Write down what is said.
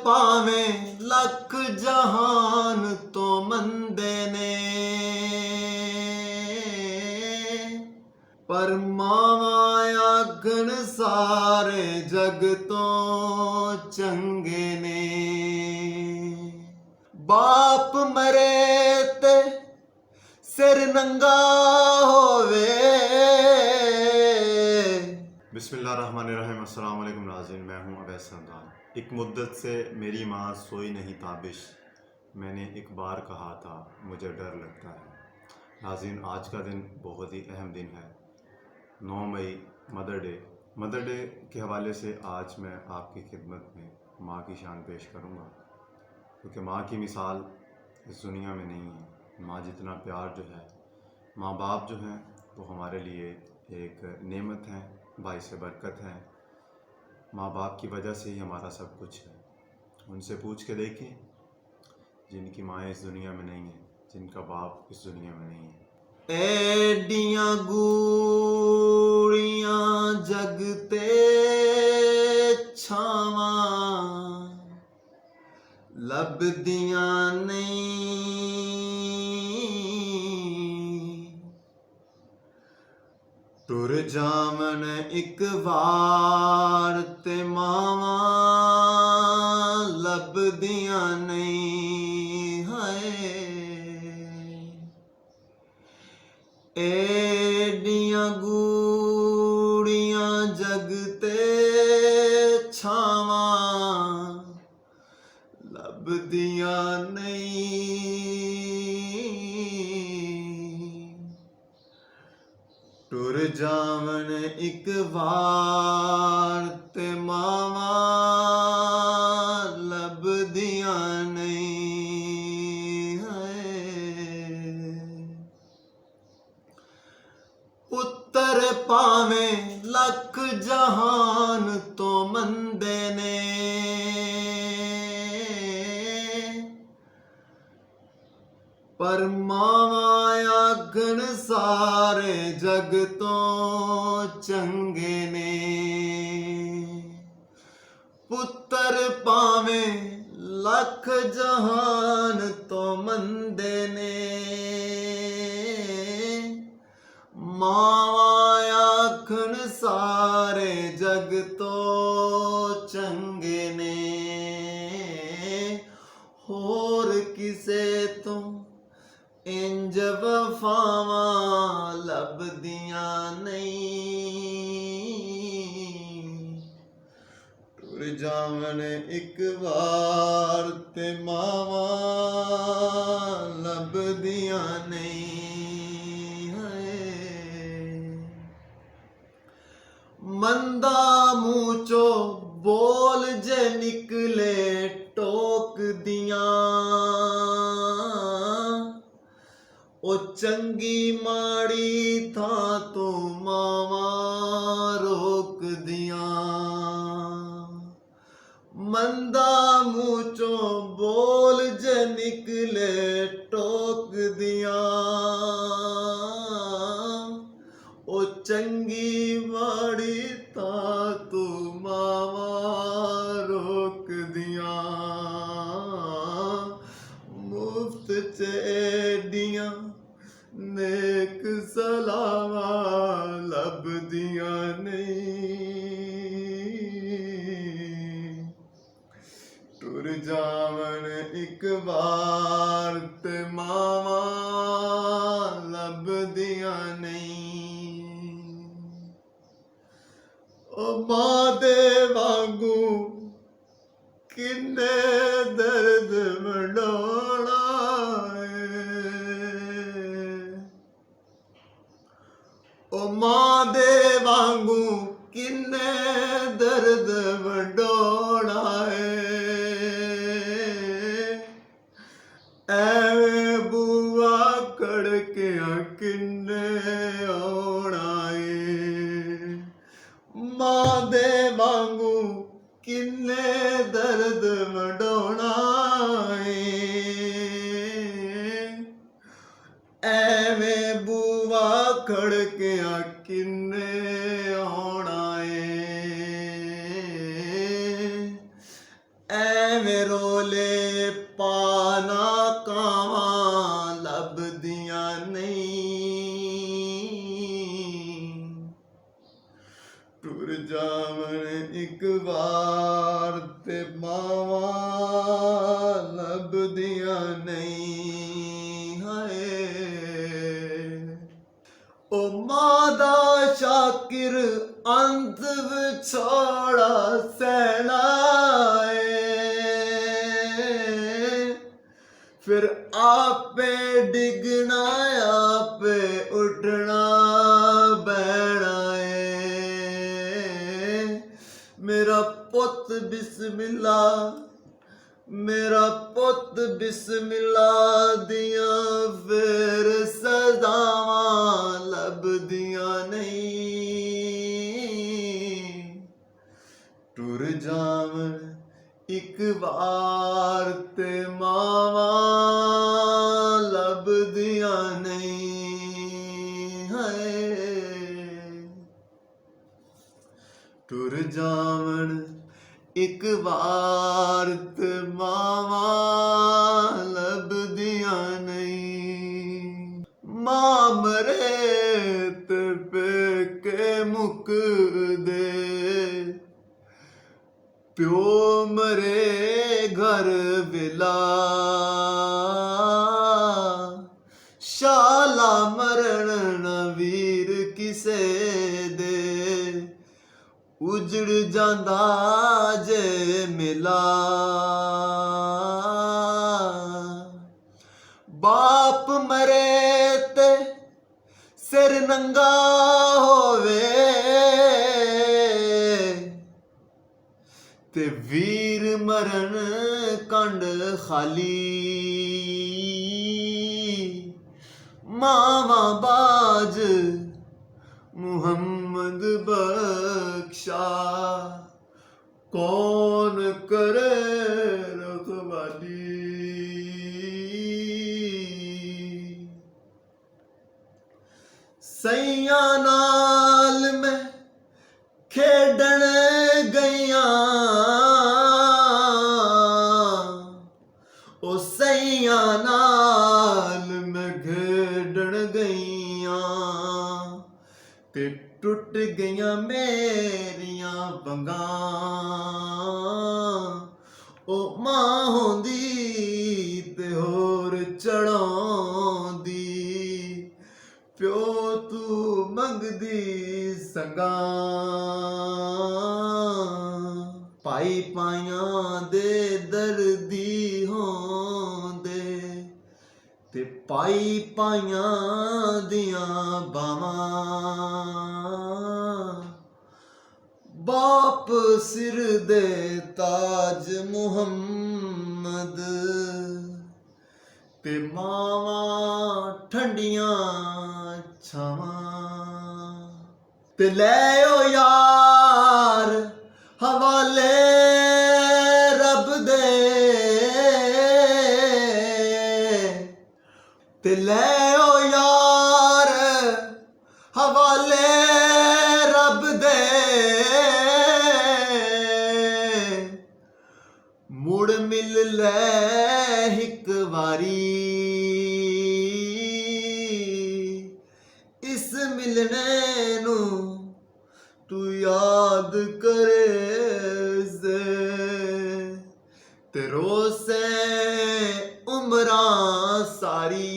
ਭਾਵੇਂ ਲੱਖ ਜਹਾਨ ਤੋਂ ਮੰਦੇ ਨੇ, ਪਰ ਮਾਵਾਂ ਆਖਣ ਸਾਰੇ ਜਗ ਤੋਂ ਚੰਗੇ ਨੇ। ਬਾਪ ਮਰੇ ਤੇ ਸਿਰ ਨੰਗਾ ਹੋਵੇ। बिस्मिल्लाहिर्रहमानिर्रहीम। अस्सलाम वालेकुम नाज़रीन, मैं हूँ अवैस सरदार। एक मुद्दत से मेरी माँ सोई नहीं ताबिश, मैंने एक बार कहा था मुझे डर लगता है। नाज़रीन, आज का दिन बहुत ही अहम दिन है, 9 मई मदर डे के हवाले से आज मैं आपकी खिदमत में माँ की शान पेश करूँगा, क्योंकि माँ की मिसाल इस दुनिया में नहीं है। माँ जितना प्यार जो है, माँ बाप जो हैं वो हमारे लिए एक नेमत हैं, बाइस बरकत हैं। माँ बाप की वजह से ही हमारा सब कुछ है। उनसे पूछ के देखें जिनकी माँ इस दुनिया में नहीं है, जिनका बाप इस दुनिया में नहीं है। एडियां गूड़ियां जगते छावां लभदियां नहीं, टुर जावन एक वार ते मावां लभदियां नहीं। हाय एडियां गूड़ियां जगते छावां लभदियां नहीं, टुर जावन एक वार ते मावां लभदियां नहीं। है पुत्तर भावें लख जहान तो मंदे ने, पर मावां आखण सारे जग तो चंगे ने। पुत्तर भावें लख जहान तो मंदे ने, मावां आखण सारे जग तो चंगे ने। होर किसे तो इंज वफावां लभदियां नहीं, टुर जावन एक बार ते मावां लभदियां नहीं। है मंदा मूंह चो बोल जे निकले टोक दियां, ओ चंगी माड़ी था तो मावां रोक दियां। मंदा मूंह चो बोल जे निकले टोक दियां, ओ चंगी माड़ी था तो मावां रोक दियां। मुफ्त च एडियां नेक सलावां लभदियां नहीं, टुर जावन एक बार ते मावां लभदियां नहीं। ओ मां दे वांगू किन्ने दर्द वंडाणा ओ मां दे वांगू किन्ने दर्द वंडाणा ऐवें बुआ कड़किया किन्ने आउणा मां दे वांगू किन्ने दर्द वंडाणा ऐवें बुआ खड़किया किन्ने आउणा ਐਵੇਂ ਰੋਲੇ ਪਾਣਾ ਕਾਵਾਂ ਲੱਭਦੀਆਂ ਨਹੀਂ। ਟੁਰ ਜਾਵਣ ਇੱਕ ਵਾਰ ਤੇ ਮਾਵਾਂ ਲੱਭਦੀਆਂ ਨਹੀਂ। ਹਾਏ ਉਹ ਮਾਂ ਦਾ ਸ਼ਾਕਿਰ ਅੰਤ ਵਿਛੋੜਾ ਸਹਿਣਾ ਏ, ਫਿਰ ਆਪੇ ਡਿੱਗਣਾ ਆਪੇ ਉੱਠਣਾ ਬਹਿਣਾ ਏ। ਮੇਰਾ ਪੁੱਤ ਬਿਸਮਿल्ला, ਮੇਰਾ ਪੁੱਤ ਬਿਸਮਿल्ला ਦੀਆਂ ਫਿਰ ਸਜ਼ਾਵਾਂ ਲੱਭਦੀਆਂ ਨਹੀਂ। ਟੁਰ ਜਾਵਣ ਇੱਕ ਵਾਰ ਤੇ ਮਾਵਾਂ ਲੱਭਦੀਆਂ ਨਹੀਂ। ਹਾਏ ਟੁਰ ਜਾਵਣ ਇੱਕ ਵਾਰ ਤੇ ਮਾਵਾਂ ਲੱਭਦੀਆਂ ਨਹੀਂ। ਮਾਂ ਮਰੇ ਤੇ ਪੇਕੇ ਮੁੱਕਦੇ, ਪਿਓ ਮਰੇ ਘਰ ਵੇਲਾ। ਸ਼ਾਲਾ ਮਰਨ ਨਾ ਵੀਰ ਕਿਸੇ ਦੇ, ਉਜੜ ਜਾਂਦਾ ਜੇ ਮੇਲਾ। ਬਾਪ ਮਰੇ ਤੇ ਸਿਰ ਨੰਗਾ ਹੋਵੇ, ਤੇ ਵੀਰ ਮਰਨ ਕੰਡ ਖਾਲੀ। ਮਾਵਾਂ ਬਾਜ ਮੁਹੰਮਦ ਬਖਸ਼ਾ, ਕੌਣ ਕਰੇ ਰਖਵਾਲੀ। ਸਈਆਂ ਨਾਲ ਮੈਂ ਖੇਡਣ ਗਈਆਂ, ਉਹ ਸਈਆਂ ਨਾਲ ਮੈਂ ਖੇਡਣ ਗਈਆਂ, ਤੇ ਟੁੱਟ ਗਈਆਂ ਮੇਰੀਆਂ ਵੰਗਾਂ। ਉਹ ਮਾਂ ਹੁੰਦੀ ਤੇ ਹੋਰ ਚੜਾਉਂਦੀ, ਪਿਓ ਤੂੰ ਮੰਗਦੀ ਸੰਗਾਂ। ਭਾਈ ਪਾਈਆਂ ਦੇ ਦਰਦੀ ਹੋਂਦੇ, ਤੇ ਪਾਈ ਪਾਈਆਂ ਦੀਆਂ ਬਾਵਾਂ। ਬਾਪ ਸਿਰ ਦੇ ਤਾਜ ਮੁਹੰਮਦ, ਤੇ ਮਾਵਾਂ ਠੰਡੀਆਂ ਛਾਵਾਂ। ਤੇ ਲੈ ਓ ਯਾਰ ਹਵਾਲੇ ਰੱਬ ਦੇ, ਤੇ ਲੈ ਓ ਯਾਰ ਹਵਾਲੇ ਰੱਬ ਦੇ। ਮੁੜ ਮਿਲ ਲੈ ਇੱਕ ਵਾਰੀ, ਇਸ ਮਿਲਣੇ ਨੂੰ ਤੂੰ ਯਾਦ ਕਰੇ ਸੇ, ਤੇ ਰੋਸੇ ਉਮਰਾਂ ਸਾਰੀ।